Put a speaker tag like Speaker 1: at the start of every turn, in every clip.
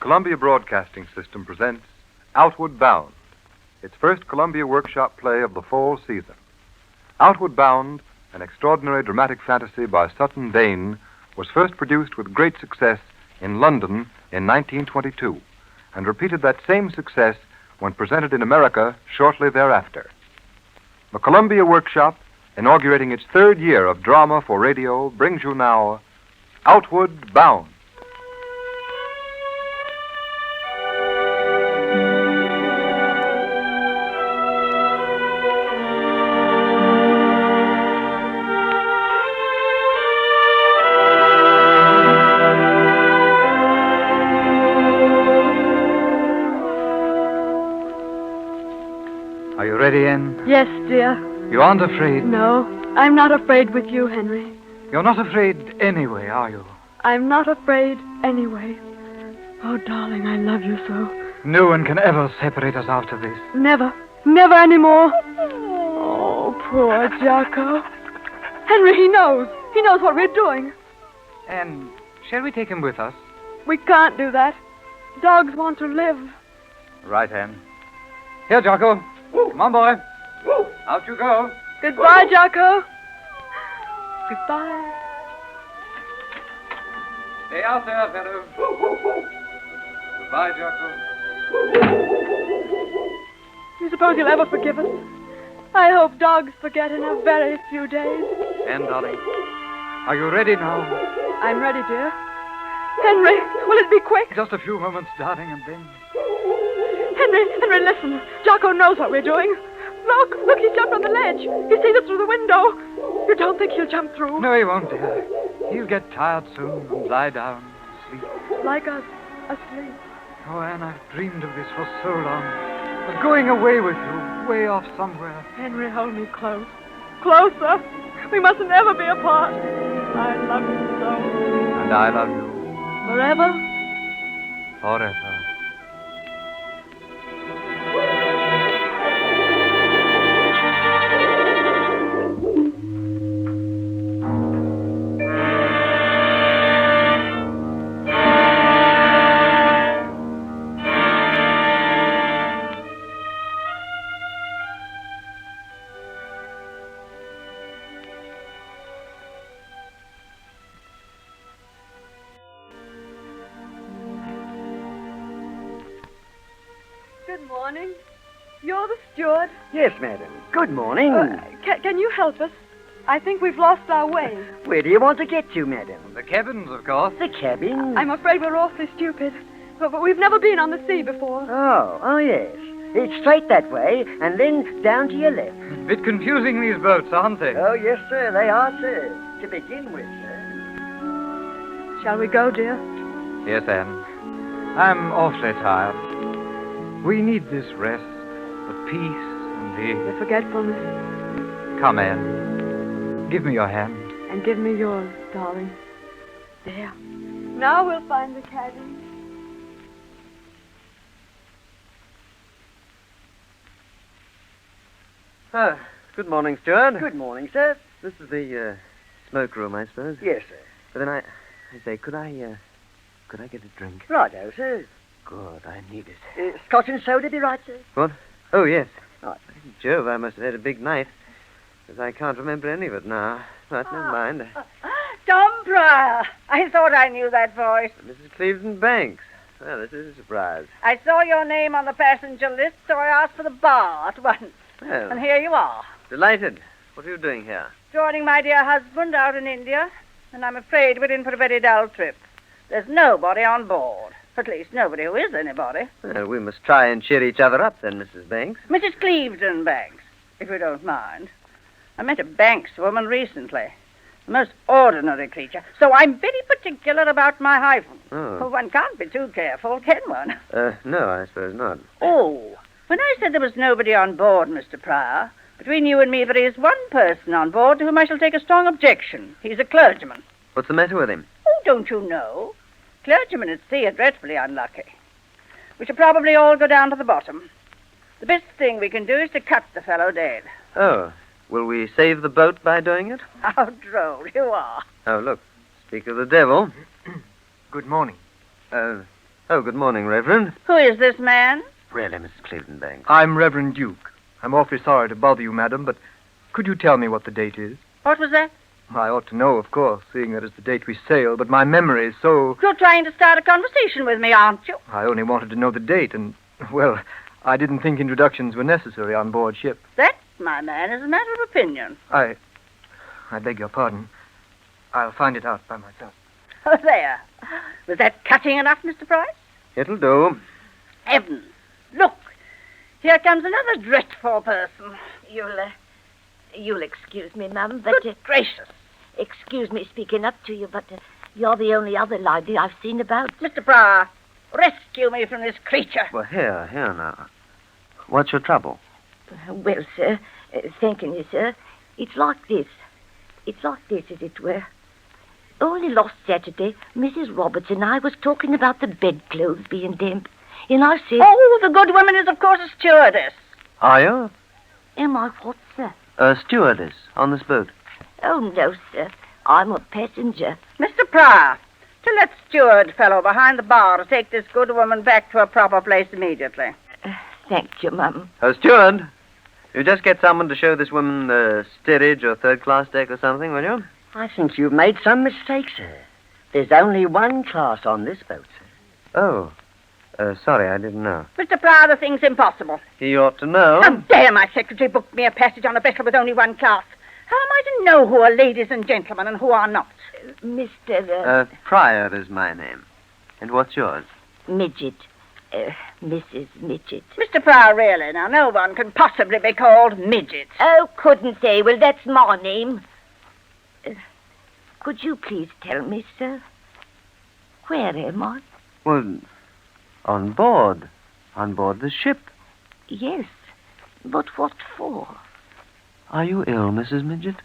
Speaker 1: Columbia Broadcasting System presents Outward Bound, its first Columbia Workshop play of the fall season. Outward Bound, an extraordinary dramatic fantasy by Sutton Vane, was first produced with great success in London in 1922 and repeated that same success when presented in America shortly thereafter. The Columbia Workshop, inaugurating its third year of drama for radio, brings you now Outward Bound.
Speaker 2: Are you ready, Anne?
Speaker 3: Yes, dear.
Speaker 2: You aren't afraid?
Speaker 3: No, I'm not afraid with you, Henry.
Speaker 2: You're not afraid anyway, are you?
Speaker 3: I'm not afraid anyway. Oh, darling, I love you so.
Speaker 2: No one can ever separate us after this.
Speaker 3: Never. Never anymore. Oh, poor Jocko. Henry, he knows. He knows what we're doing.
Speaker 2: Anne, shall we take him with us?
Speaker 3: We can't do that. Dogs want to live.
Speaker 2: Right, Anne. Here, Jocko. Come on, boy. Out you go.
Speaker 3: Goodbye, Jocko. Goodbye.
Speaker 2: Stay out there, fellow. Goodbye, Jocko.
Speaker 3: You suppose he'll ever forgive us? I hope dogs forget in a very few days.
Speaker 2: Anne, darling, are you ready now?
Speaker 3: I'm ready, dear. Henry, will it be quick?
Speaker 2: Just a few moments, darling, and then...
Speaker 3: Henry, listen. Jocko knows what we're doing. Look, he jumped on the ledge. He sees us through the window. You don't think he'll jump through?
Speaker 2: No, he won't, dear. He'll get tired soon and lie down and sleep.
Speaker 3: Like us, asleep.
Speaker 2: Oh, Anne, I've dreamed of this for so long. Of going away with you, way off somewhere.
Speaker 3: Henry, hold me close. Closer. We mustn't ever be apart. I love you so.
Speaker 2: And I love you.
Speaker 3: Forever?
Speaker 2: Forever.
Speaker 3: Good morning. You're the steward.
Speaker 4: Yes, madam. Good morning.
Speaker 3: Can you help us? I think we've lost our way.
Speaker 4: Where do you want to get to, madam?
Speaker 2: The cabins, of course.
Speaker 4: The cabin?
Speaker 3: I'm afraid we're awfully stupid. But we've never been on the sea before.
Speaker 4: Oh, yes. It's straight that way, and then down to your left.
Speaker 2: Bit confusing, these boats, aren't they?
Speaker 4: Oh, yes, sir. They are, sir. To begin with, sir.
Speaker 3: Shall we go, dear?
Speaker 2: Yes, Anne. I'm awfully tired. We need this rest, the peace and
Speaker 3: The forgetfulness.
Speaker 2: Come, Anne. Give me your hand.
Speaker 3: And give me yours, darling. There. Now we'll find the cabin.
Speaker 5: Good morning, steward.
Speaker 4: Good morning, sir.
Speaker 5: This is the smoke room, I suppose.
Speaker 4: Yes, sir.
Speaker 5: But then I say, could I get a drink?
Speaker 4: Righto, sir.
Speaker 5: Good, I need it.
Speaker 4: Scotch and soda be right, sir?
Speaker 5: What? Oh, yes.
Speaker 4: Right.
Speaker 5: Jove, I must have had a big night, because I can't remember any of it now. But never mind.
Speaker 6: Tom Pryor. I thought I knew that voice.
Speaker 5: Mrs. Cleveland Banks. Well, this is a surprise.
Speaker 6: I saw your name on the passenger list, so I asked for the bar at once.
Speaker 5: Well,
Speaker 6: And here you are,
Speaker 5: delighted. What are you doing here?
Speaker 6: joining my dear husband out in India. And I'm afraid we're in for a very dull trip. There's nobody on board. At least nobody who is anybody.
Speaker 5: Well, we must try and cheer each other up then, Mrs. Banks.
Speaker 6: Mrs. Clevedon Banks, if you don't mind. I met a Banks woman recently. A most ordinary creature. So I'm very particular about my hyphen.
Speaker 5: Oh.
Speaker 6: One can't be too careful, can one?
Speaker 5: No, I suppose not.
Speaker 6: Oh, when I said there was nobody on board, Mr. Pryor, between you and me there is one person on board to whom I shall take a strong objection. He's a clergyman.
Speaker 5: What's the matter with him?
Speaker 6: Oh, don't you know? Clergymen at sea are dreadfully unlucky. We shall probably all go down to the bottom. The best thing we can do is to cut the fellow dead.
Speaker 5: Oh, will we save the boat by doing it?
Speaker 6: How droll you are.
Speaker 5: Oh, look, speak of the devil.
Speaker 2: Good morning.
Speaker 5: Oh, good morning, Reverend.
Speaker 6: Who is this man?
Speaker 5: Really, Mrs. Cleveland Banks.
Speaker 7: I'm Reverend Duke. I'm awfully sorry to bother you, madam, but could you tell me what the date is?
Speaker 6: What was that?
Speaker 7: I ought to know, of course, seeing that it's the date we sailed, but my memory is so...
Speaker 6: You're trying to start a conversation with me, aren't you?
Speaker 7: I only wanted to know the date, and, well, I didn't think introductions were necessary on board ship.
Speaker 6: That, my man, is a matter of opinion.
Speaker 7: I beg your pardon. I'll find it out by myself.
Speaker 6: Oh, there. Was that cutting enough, Mr. Price?
Speaker 5: It'll do.
Speaker 6: Heavens. Look. Here comes another dreadful person.
Speaker 3: You'll excuse me, ma'am, but...
Speaker 6: Good gracious.
Speaker 3: Excuse me speaking up to you, but you're the only other lady I've seen about.
Speaker 6: Mr. Pryor, rescue me from this creature.
Speaker 5: Well, here now. What's your trouble?
Speaker 3: Well, sir, thanking you, sir, it's like this. It's like this, as it were. Only last Saturday, Mrs. Roberts and I was talking about the bedclothes being damp. And I said...
Speaker 6: Oh, the good woman is, of course, a stewardess.
Speaker 5: Are you?
Speaker 3: Am I what, sir?
Speaker 5: A stewardess on this boat.
Speaker 3: Oh, no, sir. I'm a passenger.
Speaker 6: Mr. Pryor, tell that steward fellow behind the bar to take this good woman back to her proper place immediately.
Speaker 3: Thank you, ma'am.
Speaker 5: Steward, you just get someone to show this woman the steerage or third-class deck or something, will you?
Speaker 4: I think you've made some mistake, sir. There's only one class on this boat, sir.
Speaker 5: Oh, sorry, I didn't know.
Speaker 6: Mr. Pryor, the thing's impossible.
Speaker 5: He ought to know.
Speaker 6: How dare my secretary book me a passage on a vessel with only one class? How am I to know who are ladies and gentlemen and who are not?
Speaker 3: Mr.
Speaker 5: Pryor is my name. And what's yours?
Speaker 3: Midget. Mrs. Midget.
Speaker 6: Mr. Pryor, really, now, no one can possibly be called Midget.
Speaker 3: Oh, couldn't say. Well, that's my name. Could you please tell me, sir? Where am I?
Speaker 5: Well, on board. On board the ship.
Speaker 3: Yes, but what for?
Speaker 5: Are you ill, Mrs. Midget?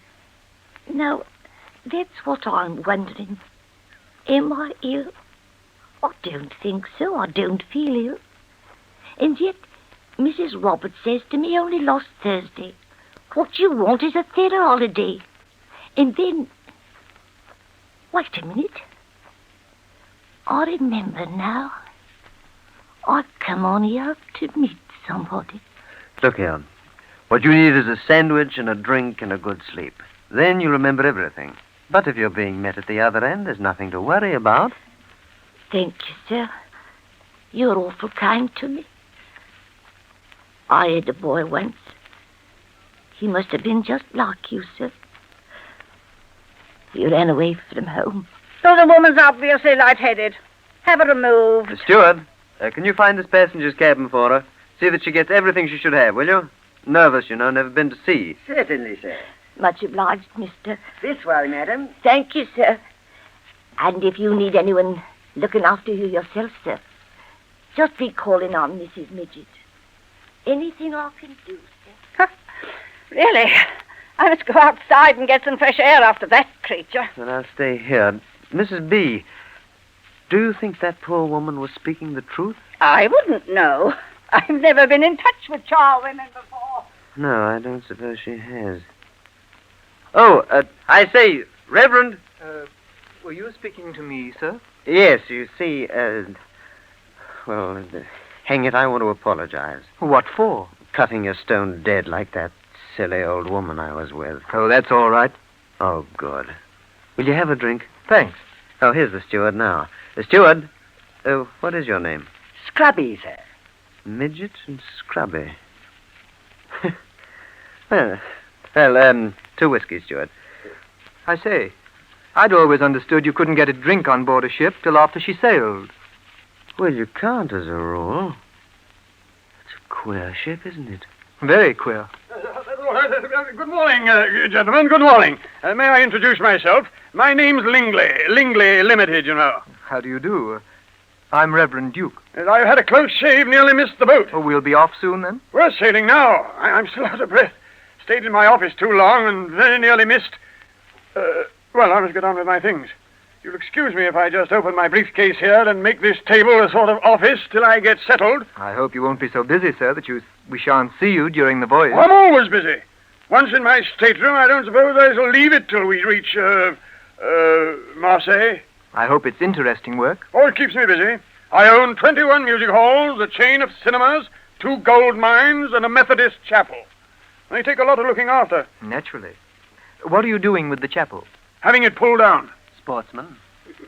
Speaker 3: Now, that's what I'm wondering. Am I ill? I don't think so. I don't feel ill. And yet, Mrs. Roberts says to me only last Thursday, what you want is a theatre holiday. And then... Wait a minute. I remember now. I've come on here to meet somebody.
Speaker 5: Look here. What you need is a sandwich and a drink and a good sleep. Then you'll remember everything. But if you're being met at the other end, there's nothing to worry about.
Speaker 3: Thank you, sir. You're awful kind to me. I had a boy once. He must have been just like you, sir. He ran away from home.
Speaker 6: So the woman's obviously lightheaded. Have her removed.
Speaker 5: The steward, can you find this passenger's cabin for her? See that she gets everything she should have, will you? Nervous, you know, never been to sea.
Speaker 4: Certainly, sir.
Speaker 3: Much obliged, mister.
Speaker 4: This way, madam.
Speaker 3: Thank you, sir. And if you need anyone looking after you yourself, sir, just be calling on Mrs. Midget. Anything I can do, sir.
Speaker 6: Really? I must go outside and get some fresh air after that creature.
Speaker 5: Then I'll stay here. Mrs. B., do you think that poor woman was speaking the truth?
Speaker 6: I wouldn't know. I've never been in touch with charwomen before.
Speaker 5: No, I don't suppose she has. Oh, I say, Reverend.
Speaker 7: Were you speaking to me, sir?
Speaker 5: Yes, you see, well, hang it, I want to apologize.
Speaker 7: What for?
Speaker 5: Cutting you stone dead like that silly old woman I was with.
Speaker 7: Oh, that's all right.
Speaker 5: Oh, good. Will you have a drink?
Speaker 7: Thanks.
Speaker 5: Oh, here's the steward now. The steward, what is your name?
Speaker 4: Scrubby, sir.
Speaker 5: Midget and Scrubby. well, 2 whiskey, steward.
Speaker 7: I say, I'd always understood you couldn't get a drink on board a ship till after she sailed.
Speaker 5: Well, you can't as a rule. It's a queer ship, isn't it?
Speaker 7: Very queer.
Speaker 8: Good morning, gentlemen. Good morning. May I introduce myself? My name's Lingley. Lingley Limited, you know.
Speaker 7: How do you do? I'm Reverend Duke.
Speaker 8: I had a close shave, nearly missed the boat.
Speaker 7: Oh, we'll be off soon, then?
Speaker 8: We're sailing now. I'm still out of breath. Stayed in my office too long and very nearly missed... well, I must get on with my things. You'll excuse me if I just open my briefcase here and make this table a sort of office till I get settled.
Speaker 7: I hope you won't be so busy, sir, that we shan't see you during the voyage.
Speaker 8: I'm always busy. Once in my stateroom, I don't suppose I shall leave it till we reach, Marseille.
Speaker 7: I hope it's interesting work.
Speaker 8: Oh, it keeps me busy. I own 21 music halls, a chain of cinemas, 2 gold mines, and a Methodist chapel. They take a lot of looking after.
Speaker 7: Naturally. What are you doing with the chapel?
Speaker 8: Having it pulled down.
Speaker 5: Sportsman.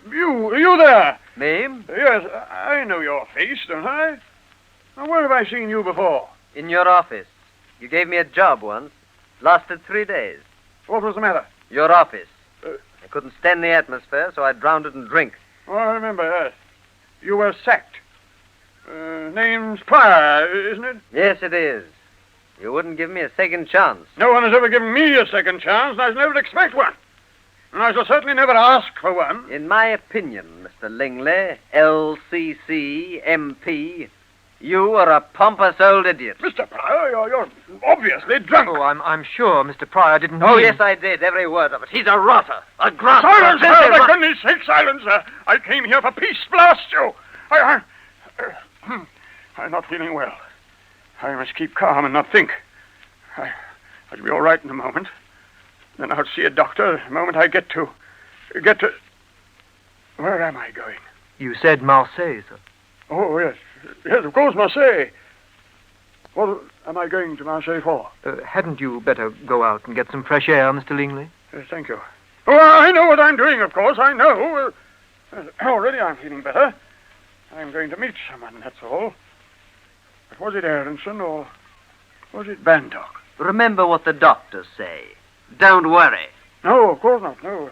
Speaker 8: You there?
Speaker 5: Me?
Speaker 8: Yes, I know your face, don't I? Now, where have I seen you before?
Speaker 5: In your office. You gave me a job once. Lasted 3 days.
Speaker 8: What was the matter?
Speaker 5: Your office. I couldn't stand the atmosphere, so I drowned it in drink.
Speaker 8: Oh, I remember, yes. You were sacked. Name's Pryor, isn't it?
Speaker 5: Yes, it is. You wouldn't give me a second chance.
Speaker 8: No one has ever given me a second chance, and I shall never expect one. And I shall certainly never ask for one.
Speaker 5: In my opinion, Mr. Lingley, LCC, MP, you are a pompous old idiot.
Speaker 8: Mr. Pryor, you're obviously drunk.
Speaker 7: Oh, I'm sure Mr. Pryor didn't
Speaker 5: Oh,
Speaker 7: mean...
Speaker 5: yes, I did. Every word of it. He's a rotter. A grunt.
Speaker 8: Silence,
Speaker 5: a
Speaker 8: sir!
Speaker 5: filthy
Speaker 8: For
Speaker 5: rot-
Speaker 8: goodness sake, silence, sir! I came here for peace. Blast you! I'm not feeling well. I must keep calm and not think. I'll be all right in a moment. Then I'll see a doctor the moment I get to... Where am I going?
Speaker 7: You said Marseille, sir.
Speaker 8: Oh, yes. Yes, of course, Marseille. What am I going to Marseille for?
Speaker 7: Hadn't you better go out and get some fresh air, Mr. Lingley?
Speaker 8: Yes, thank you. Oh, I know what I'm doing, of course. I know. Already I'm feeling better. I'm going to meet someone, that's all. But was it Aronson or was it Bandock?
Speaker 5: Remember what the doctors say. Don't worry.
Speaker 8: No, of course not. No.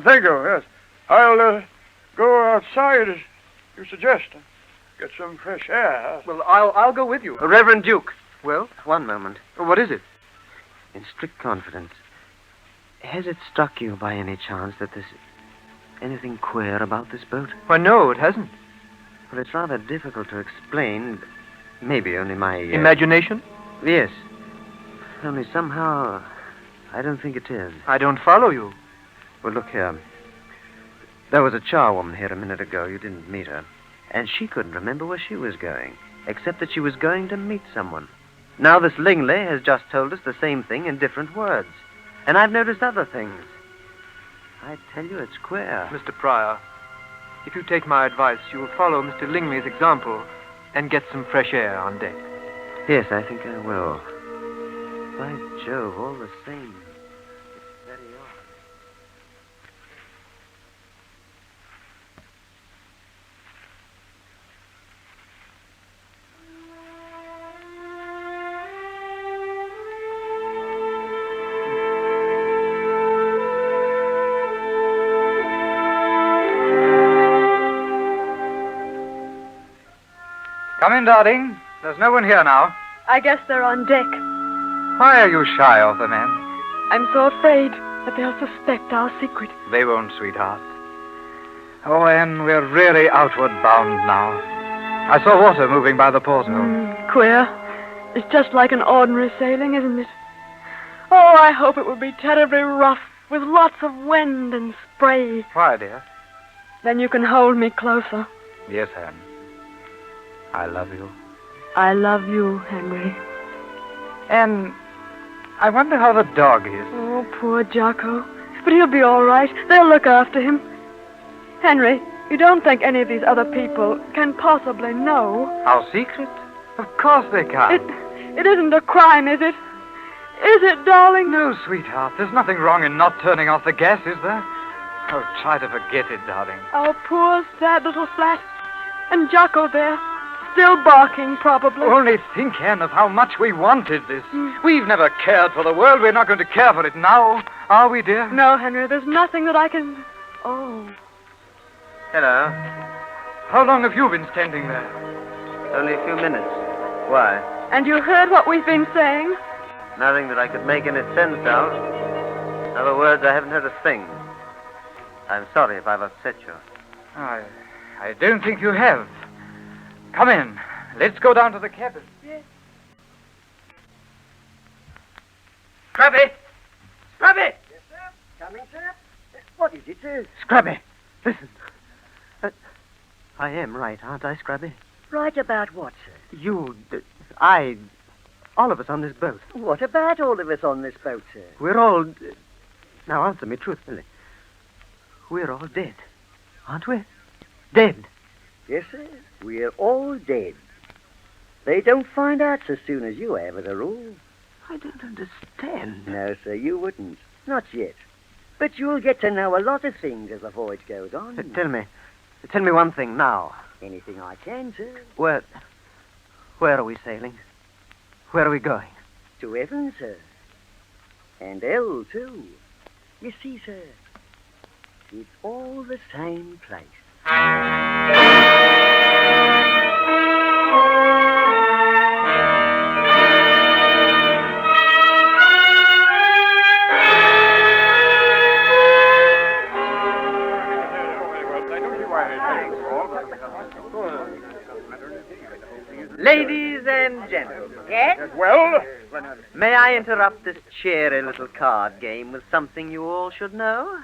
Speaker 8: Thank you, yes. I'll go outside as you suggest. Get some fresh air.
Speaker 7: Well, I'll go with you.
Speaker 5: Reverend Duke.
Speaker 7: Well,
Speaker 5: One moment.
Speaker 7: what is it?
Speaker 5: In strict confidence, has it struck you by any chance that there's anything queer about this boat?
Speaker 7: Why, no, it hasn't.
Speaker 5: Well, it's rather difficult to explain. Maybe only my...
Speaker 7: Imagination?
Speaker 5: Yes. Only somehow, I don't think it is.
Speaker 7: I don't follow you.
Speaker 5: Well, look here. There was a charwoman here a minute ago. You didn't meet her. And she couldn't remember where she was going, except that she was going to meet someone. Now this Lingley has just told us the same thing in different words. And I've noticed other things. I tell you, it's queer.
Speaker 7: Mr. Pryor, if you take my advice, you will follow Mr. Lingley's example and get some fresh air on deck.
Speaker 5: Yes, I think I will. By Jove, all the same, it's very odd.
Speaker 2: Come in, darling. There's no one here now.
Speaker 9: I guess they're on deck.
Speaker 2: Why are you shy of the men?
Speaker 9: I'm so afraid that they'll suspect our secret.
Speaker 2: They won't, sweetheart. Oh, Anne, we're really outward bound now. I saw water moving by the porthole.
Speaker 9: Queer. It's just like an ordinary sailing, isn't it? Oh, I hope it will be terribly rough, with lots of wind and spray.
Speaker 2: Why, dear?
Speaker 9: Then you can hold me closer.
Speaker 2: Yes, Anne. I love you.
Speaker 9: I love you, Henry.
Speaker 2: Anne, I wonder how the dog is.
Speaker 9: Oh, poor Jocko. But he'll be all right. They'll look after him. Henry, you don't think any of these other people can possibly know?
Speaker 2: Our secret? Of course they can.
Speaker 9: It isn't a crime, is it? Is it, darling?
Speaker 2: No, sweetheart. There's nothing wrong in not turning off the gas, is there? Oh, try to forget it, darling.
Speaker 9: Our poor, sad little flat. And Jocko there, still barking, probably.
Speaker 2: Only think, Anne, of how much we wanted this. We've never cared for the world. We're not going to care for it now, are we, dear?
Speaker 9: No, Henry, there's nothing that I can... Oh.
Speaker 5: Hello.
Speaker 2: How long have you been standing there?
Speaker 5: Only a few minutes. Why?
Speaker 9: And you heard what we've been saying?
Speaker 5: Nothing that I could make any sense of. In other words, I haven't heard a thing. I'm sorry if I've upset you.
Speaker 2: I don't think you have. Come in. Let's go down to the cabin.
Speaker 9: Yes.
Speaker 2: Scrappy! Scrappy!
Speaker 4: Yes, sir. Coming, sir. What is it, sir?
Speaker 2: Scrappy, listen.
Speaker 5: I am right, aren't I, Scrubby?
Speaker 4: Right about what, sir?
Speaker 5: You, all of us on this boat.
Speaker 4: What about all of us on this boat, sir?
Speaker 5: We're all... Now, answer me truthfully. We're all dead, aren't we? Dead.
Speaker 4: Yes, sir. We're all dead. They don't find out so soon as you have, as a rule.
Speaker 5: I don't understand.
Speaker 4: No, sir, you wouldn't. Not yet. But you'll get to know a lot of things as the voyage goes on.
Speaker 5: Tell me one thing now.
Speaker 4: Anything I can, sir.
Speaker 5: Where are we sailing? Where are we going?
Speaker 4: To heaven, sir. And hell, too. You see, sir, it's all the same place.
Speaker 5: Ladies and gentlemen.
Speaker 6: Yes?
Speaker 8: Well,
Speaker 5: May I interrupt this cheery little card game with something you all should know?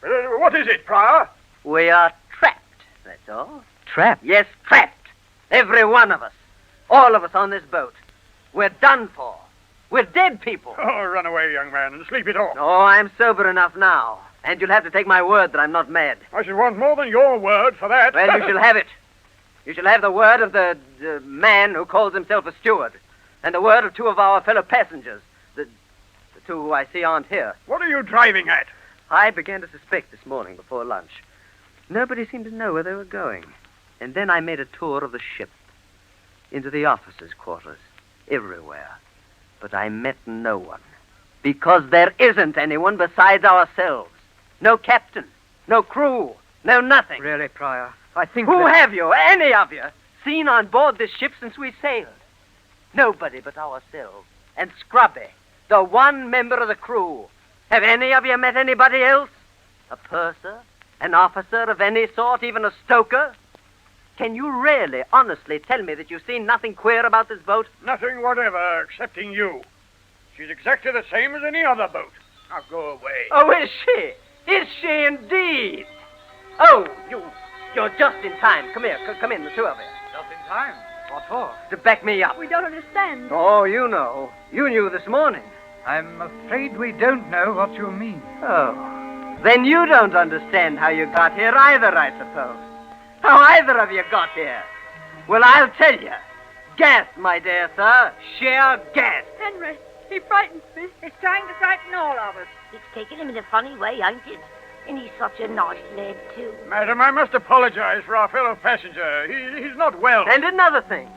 Speaker 8: what is it, Prior?
Speaker 5: We are trapped, that's all.
Speaker 2: Trapped?
Speaker 5: Yes, trapped. Every one of us. All of us on this boat. We're done for. We're dead people.
Speaker 8: Oh, run away, young man, and sleep it off.
Speaker 5: Oh, I'm sober enough now. And you'll have to take my word that I'm not mad.
Speaker 8: I should want more than your word for that.
Speaker 5: Well, you shall have it. You shall have the word of the man who calls himself a steward. And the word of two of our fellow passengers. The two who I see aren't here.
Speaker 8: What are you driving at?
Speaker 5: I began to suspect this morning before lunch. Nobody seemed to know where they were going. And then I made a tour of the ship. Into the officers' quarters. Everywhere. But I met no one. Because there isn't anyone besides ourselves. No captain. No crew. No nothing.
Speaker 2: Really, Prior, I think
Speaker 5: Who
Speaker 2: that...
Speaker 5: have you, any of you, seen on board this ship since we sailed? Nobody but ourselves. And Scrubby, the one member of the crew. Have any of you met anybody else? A purser? An officer of any sort? Even a stoker? Can you really, honestly tell me that you've seen nothing queer about this boat?
Speaker 8: Nothing whatever, excepting you. She's exactly the same as any other boat. Now go away.
Speaker 5: Oh, is she? Is she indeed? Oh, you're just in time. Come here, come in, the two of you.
Speaker 2: Just in time. What for?
Speaker 5: To back me up.
Speaker 9: We don't understand.
Speaker 5: Oh, you know. You knew this morning.
Speaker 2: I'm afraid we don't know what you mean.
Speaker 5: Oh. Then you don't understand how you got here either, I suppose. How either of you got here. Well, I'll tell you. Gas, my dear sir. Sheer gas.
Speaker 9: Henry, he frightens me.
Speaker 6: He's trying to frighten all of us.
Speaker 3: It's taken him in a funny way, ain't it? And he's such a nice lad, too.
Speaker 8: Madam, I must apologize for our fellow passenger. He's not well.
Speaker 5: And another thing.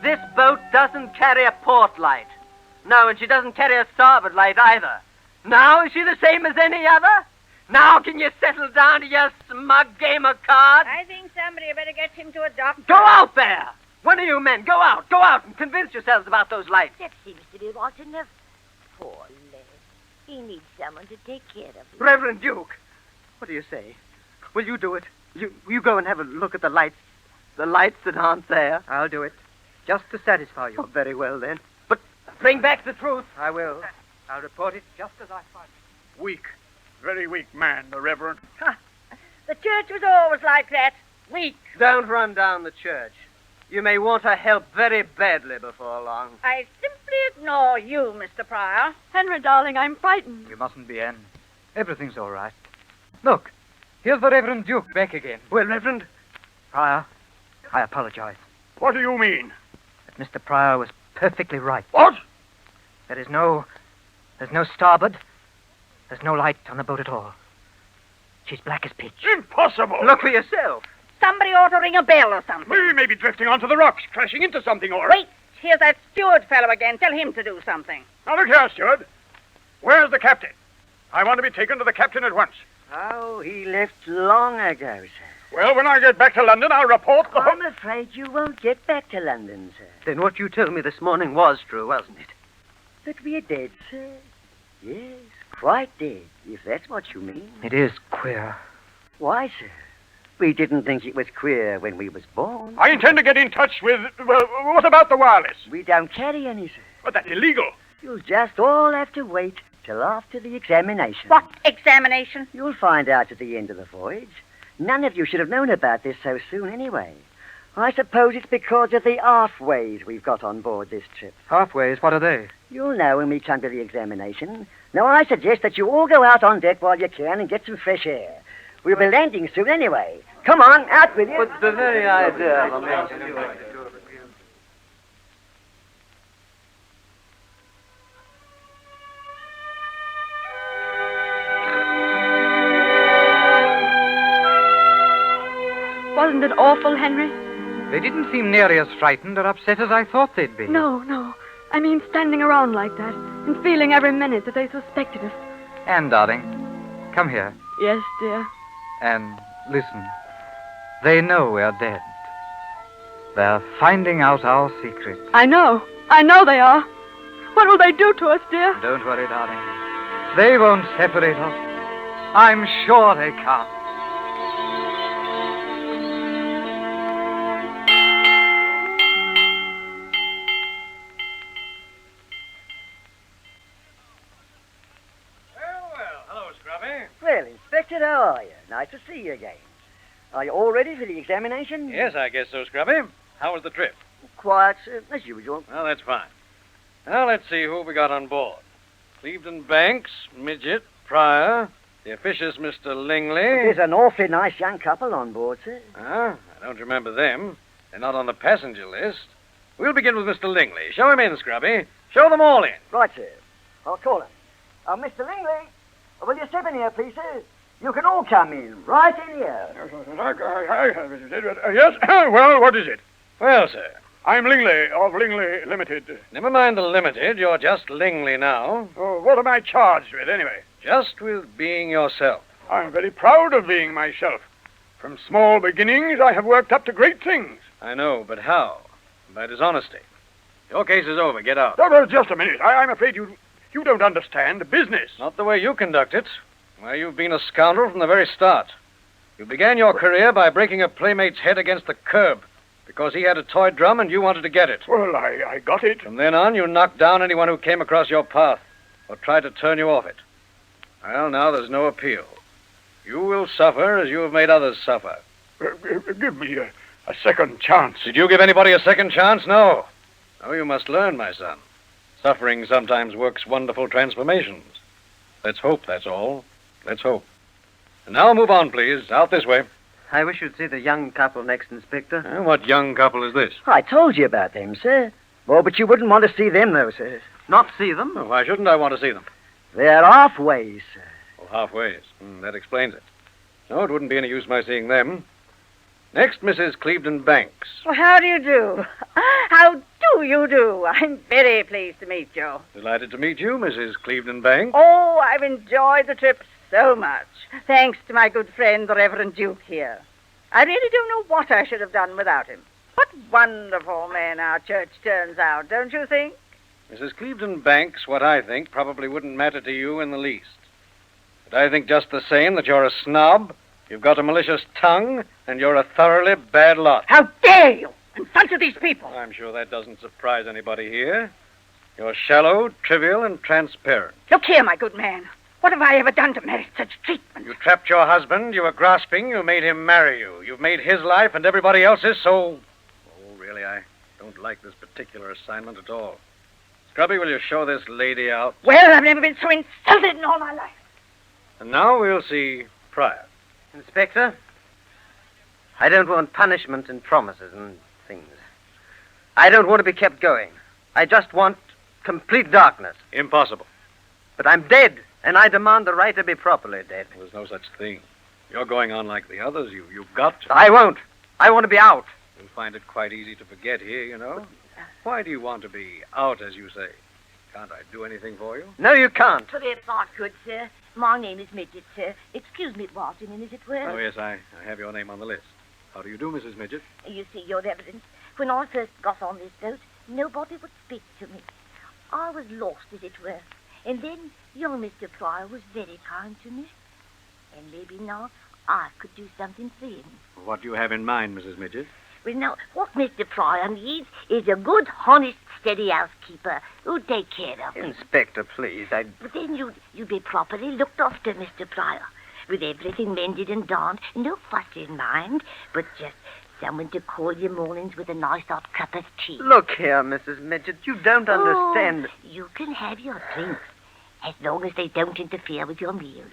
Speaker 5: This boat doesn't carry a port light. No, and she doesn't carry a starboard light either. Now is she the same as any other? Now can you settle down to your smug game of cards?
Speaker 6: I think somebody had better get him to a doctor.
Speaker 5: Go out there! One of you men, go out and convince yourselves about those lights.
Speaker 3: That seems to be right enough. Poor lad. He needs someone to take care of him.
Speaker 5: Reverend Duke, what do you say? Will you do it? You go and have a look at the lights. The lights that aren't there.
Speaker 2: I'll do it. Just to satisfy you.
Speaker 5: Oh, very well, then. But bring back the truth.
Speaker 2: I will. I'll report it just as I find it.
Speaker 8: Weak. Very weak man, the Reverend.
Speaker 6: The church was always like that. Weak.
Speaker 5: Don't run down the church. You may want her help very badly before long.
Speaker 6: I simply ignore you, Mr. Pryor.
Speaker 9: Henry, darling, I'm frightened.
Speaker 2: You mustn't be, Anne. Everything's all right. Look, here's the Reverend Duke back again.
Speaker 5: Well, Reverend?
Speaker 2: Prior, I apologize.
Speaker 8: What do you mean?
Speaker 2: But Mr. Pryor was perfectly right.
Speaker 8: What?
Speaker 2: There's no starboard. There's no light on the boat at all. She's black as pitch.
Speaker 8: Impossible.
Speaker 5: Look for yourself.
Speaker 6: Somebody ought to ring a bell or something.
Speaker 8: We may be drifting onto the rocks, crashing into something, or...
Speaker 6: Wait, here's that steward fellow again. Tell him to do something.
Speaker 8: Now, look here, steward. Where's the captain? I want to be taken to the captain at once.
Speaker 4: Oh, he left long ago, sir.
Speaker 8: Well, when I get back to London, I'll report the...
Speaker 4: I'm afraid you won't get back to London, sir.
Speaker 5: Then what you told me this morning was true, wasn't it?
Speaker 4: But we're dead, sir. Yes, quite dead, if that's what you mean.
Speaker 2: It is queer.
Speaker 4: Why, sir? We didn't think it was queer when we was born.
Speaker 8: I intend to get in touch with... Well, what about the wireless?
Speaker 4: We don't carry any, sir.
Speaker 8: But that's illegal.
Speaker 4: You'll just all have to wait till after the examination.
Speaker 6: What examination?
Speaker 4: You'll find out at the end of the voyage. None of you should have known about this so soon anyway. I suppose it's because of the halfways we've got on board this trip.
Speaker 2: Halfways, what are they?
Speaker 4: You'll know when we come to the examination. Now, I suggest that you all go out on deck while you can and get some fresh air. We'll be landing soon anyway. Come on, out with you.
Speaker 5: But the very idea of a man...
Speaker 9: Wasn't it awful, Henry?
Speaker 2: They didn't seem nearly as frightened or upset as I thought they'd be.
Speaker 9: No. I mean, standing around like that and feeling every minute that they suspected us.
Speaker 2: Anne, darling, come here.
Speaker 9: Yes, dear.
Speaker 2: And listen. They know we're dead. They're finding out our secret.
Speaker 9: I know they are. What will they do to us, dear?
Speaker 2: Don't worry, darling. They won't separate us. I'm sure they can't.
Speaker 4: Well, Inspector, how are you? Nice to see you again. Are you all ready for the examination?
Speaker 10: Yes, I guess so, Scrubby. How was the trip?
Speaker 4: Quiet, as usual.
Speaker 10: Well, that's fine. Now, let's see who we got on board. Cleveland Banks, Midget, Pryor, the officious Mr. Lingley.
Speaker 4: There's an awfully nice young couple on board, sir.
Speaker 10: I don't remember them. They're not on the passenger list. We'll begin with Mr. Lingley. Show him in, Scrubby. Show them all in.
Speaker 4: Right, sir. I'll call him. Mr. Lingley, will you step in here, please, sir? You can all come in, right in here.
Speaker 8: Yes? Well, what is it?
Speaker 10: Well, sir.
Speaker 8: I'm Lingley, of Lingley Limited.
Speaker 10: Never mind the limited. You're just Lingley now.
Speaker 8: Oh, what am I charged with, anyway?
Speaker 10: Just with being yourself.
Speaker 8: I'm very proud of being myself. From small beginnings, I have worked up to great things.
Speaker 10: I know, but how? By dishonesty. Your case is over. Get out.
Speaker 8: No, just a minute. I'm afraid you don't understand business.
Speaker 10: Not the way you conduct it. Why, you've been a scoundrel from the very start. You began your career by breaking a playmate's head against the curb because he had a toy drum and you wanted to get it.
Speaker 8: Well, I got it.
Speaker 10: From then on, you knocked down anyone who came across your path or tried to turn you off it. Well, now there's no appeal. You will suffer as you have made others suffer.
Speaker 8: Give me a second chance.
Speaker 10: Did you give anybody a second chance? No. No, you must learn, my son. Suffering sometimes works wonderful transformations. Let's hope, that's all. Let's hope. And now move on, please. Out this way.
Speaker 5: I wish you'd see the young couple next, Inspector.
Speaker 10: What young couple is this?
Speaker 4: I told you about them, sir. Oh, but you wouldn't want to see them, though, sir.
Speaker 5: Not see them?
Speaker 10: Oh, why shouldn't I want to see them?
Speaker 4: They're halfways, sir.
Speaker 10: Oh, halfways. That explains it. No, it wouldn't be any use my seeing them. Next, Mrs. Cleveland Banks.
Speaker 6: Well, how do you do? How do you do? I'm very pleased to meet you.
Speaker 10: Delighted to meet you, Mrs. Cleveland Banks.
Speaker 6: Oh, I've enjoyed the trip so much, thanks to my good friend, the Reverend Duke here. I really don't know what I should have done without him. What wonderful men our church turns out, don't you think?
Speaker 10: Mrs. Cleveland Banks, what I think probably wouldn't matter to you in the least. But I think just the same that you're a snob, you've got a malicious tongue, and you're a thoroughly bad lot.
Speaker 6: How dare you! In front of these people!
Speaker 10: I'm sure that doesn't surprise anybody here. You're shallow, trivial, and transparent.
Speaker 6: Look here, my good man. What have I ever done to merit such treatment?
Speaker 10: You trapped your husband, you were grasping, you made him marry you. You've made his life and everybody else's so... Oh, really, I don't like this particular assignment at all. Scrubby, will you show this lady out?
Speaker 6: Well, I've never been so insulted in all my life.
Speaker 10: And now we'll see Pryor.
Speaker 5: Inspector, I don't want punishment and promises and things. I don't want to be kept going. I just want complete darkness.
Speaker 10: Impossible.
Speaker 5: But I'm dead, and I demand the right to be properly dead.
Speaker 10: There's no such thing. You're going on like the others. You've got to.
Speaker 5: I won't. I want to be out.
Speaker 10: You'll find it quite easy to forget here, you know. Why do you want to be out, as you say? Can't I do anything for you?
Speaker 5: No, you can't.
Speaker 3: Perhaps I could, sir. My name is Midget, sir. Excuse me, Washington, as it were.
Speaker 10: Oh, yes, I have your name on the list. How do you do, Mrs. Midget?
Speaker 3: You see, Your Reverence, when I first got on this boat, nobody would speak to me. I was lost, as it were. And then young Mr. Pryor was very kind to me. And maybe now I could do something for him.
Speaker 10: What do you have in mind, Mrs. Midget?
Speaker 3: Well, now, what Mr. Pryor needs is a good, honest, steady housekeeper who'd take care of him.
Speaker 5: Inspector, please,
Speaker 3: But then you'd be properly looked after, Mr. Pryor, with everything mended and darned, no fuss in mind, but just someone to call you mornings with a nice hot cup of tea.
Speaker 5: Look here, Mrs. Midget, you don't understand.
Speaker 3: You can have your drinks, as long as they don't interfere with your meals.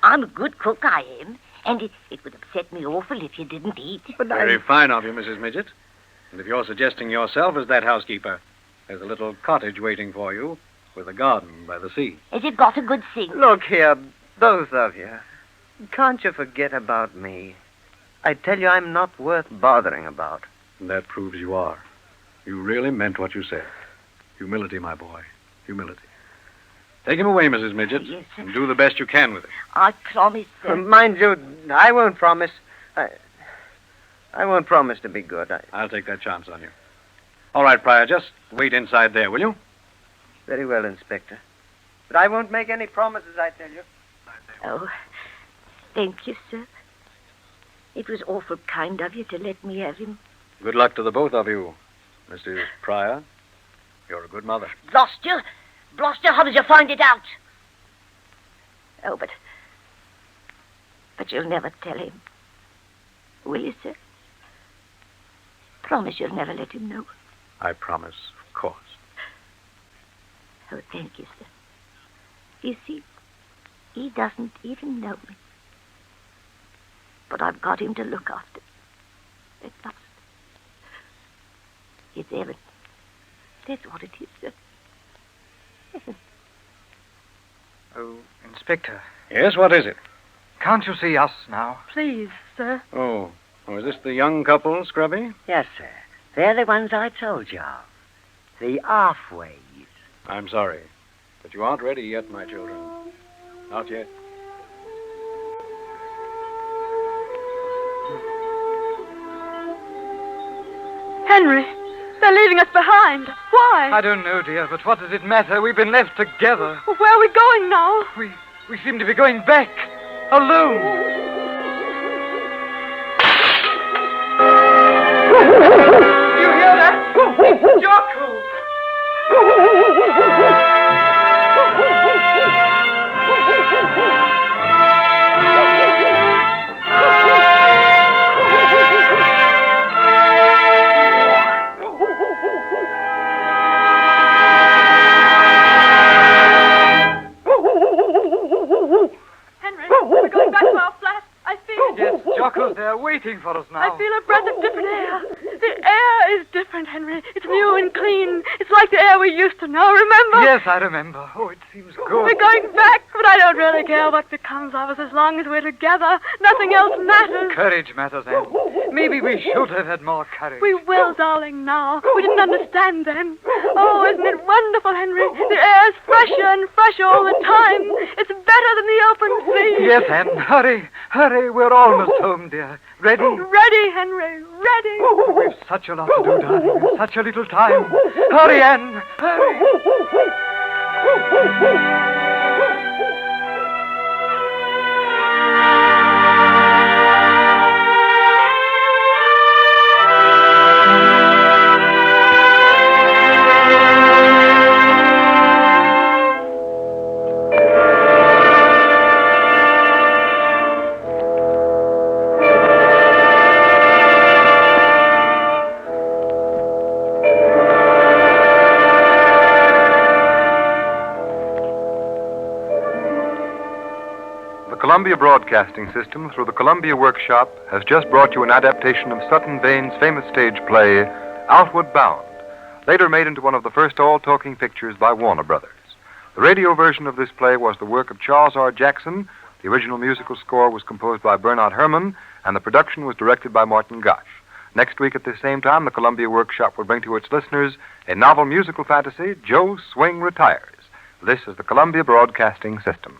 Speaker 3: I'm a good cook, I am, And it would upset me awful if you didn't eat.
Speaker 5: But
Speaker 10: Very fine of you, Mrs. Midget. And if you're suggesting yourself as that housekeeper, there's a little cottage waiting for you with a garden by the sea.
Speaker 3: Has it got a good sink?
Speaker 5: Look here, both of you. Can't you forget about me? I tell you, I'm not worth bothering about.
Speaker 10: And that proves you are. You really meant what you said. Humility, my boy. Humility. Take him away, Mrs. Midget,
Speaker 3: Yes, sir.
Speaker 10: and do the best you can with him.
Speaker 3: I promise, sir.
Speaker 5: Mind you, I won't promise. I won't promise to be good.
Speaker 10: I'll take that chance on you. All right, Pryor, just wait inside there, will you?
Speaker 5: Very well, Inspector. But I won't make any promises, I tell you.
Speaker 3: Oh, thank you, sir. It was awful kind of you to let me have him.
Speaker 10: Good luck to the both of you, Mrs. Pryor. You're a good mother.
Speaker 3: Gloucester? Gloucester, how did you find it out? Oh, but you'll never tell him. Will you, sir? Promise you'll never let him know.
Speaker 10: I promise, of course.
Speaker 3: Oh, thank you, sir. You see, he doesn't even know me. But I've got him to look after. At last. It's Evan. That's what it is, sir.
Speaker 2: Oh, Inspector,
Speaker 10: Yes, what is it?
Speaker 2: can't you see us now?
Speaker 9: Please, sir.
Speaker 10: Oh, is this the young couple, Scrubby?
Speaker 4: Yes, sir. They're the ones I told you of. The Halfways.
Speaker 10: I'm sorry, but you aren't ready yet, my children. Not yet.
Speaker 9: Henry, they're leaving us behind. Why?
Speaker 2: I don't know, dear, but what does it matter? We've been left together.
Speaker 9: Where are we going now?
Speaker 2: We seem to be going back. Alone. You hear that? It's Jocko.
Speaker 9: Henry, we're going back to our flat. I feel
Speaker 2: Yes, Jocko's there waiting for us now.
Speaker 9: I feel a breath of different air. The air is different, Henry. It's new and clean. It's like the air we used to know, remember?
Speaker 2: Yes, I remember. Oh, it seems good.
Speaker 9: We're going back, but I don't really care what becomes of us as long as we're together. Nothing else matters.
Speaker 2: Courage matters, Anne. Maybe we should have had more courage.
Speaker 9: We will, darling, now. We didn't understand then. Oh, isn't it wonderful, Henry? The air is fresher and fresher all the time. It's better than the open sea.
Speaker 2: Yes, Anne. Hurry. Hurry. We're almost home, dear. Ready?
Speaker 9: Ready, Henry. Ready.
Speaker 2: We've such a lot to do, darling. We've such a little time. Hurry, Anne. Hurry.
Speaker 1: Columbia Broadcasting System, through the Columbia Workshop, has just brought you an adaptation of Sutton Vane's famous stage play, Outward Bound, later made into one of the first all-talking pictures by Warner Brothers. The radio version of this play was the work of Charles R. Jackson, the original musical score was composed by Bernard Herrmann, and the production was directed by Martin Gosch. Next week at this same time, the Columbia Workshop will bring to its listeners a novel musical fantasy, Joe Swing Retires. This is the Columbia Broadcasting System.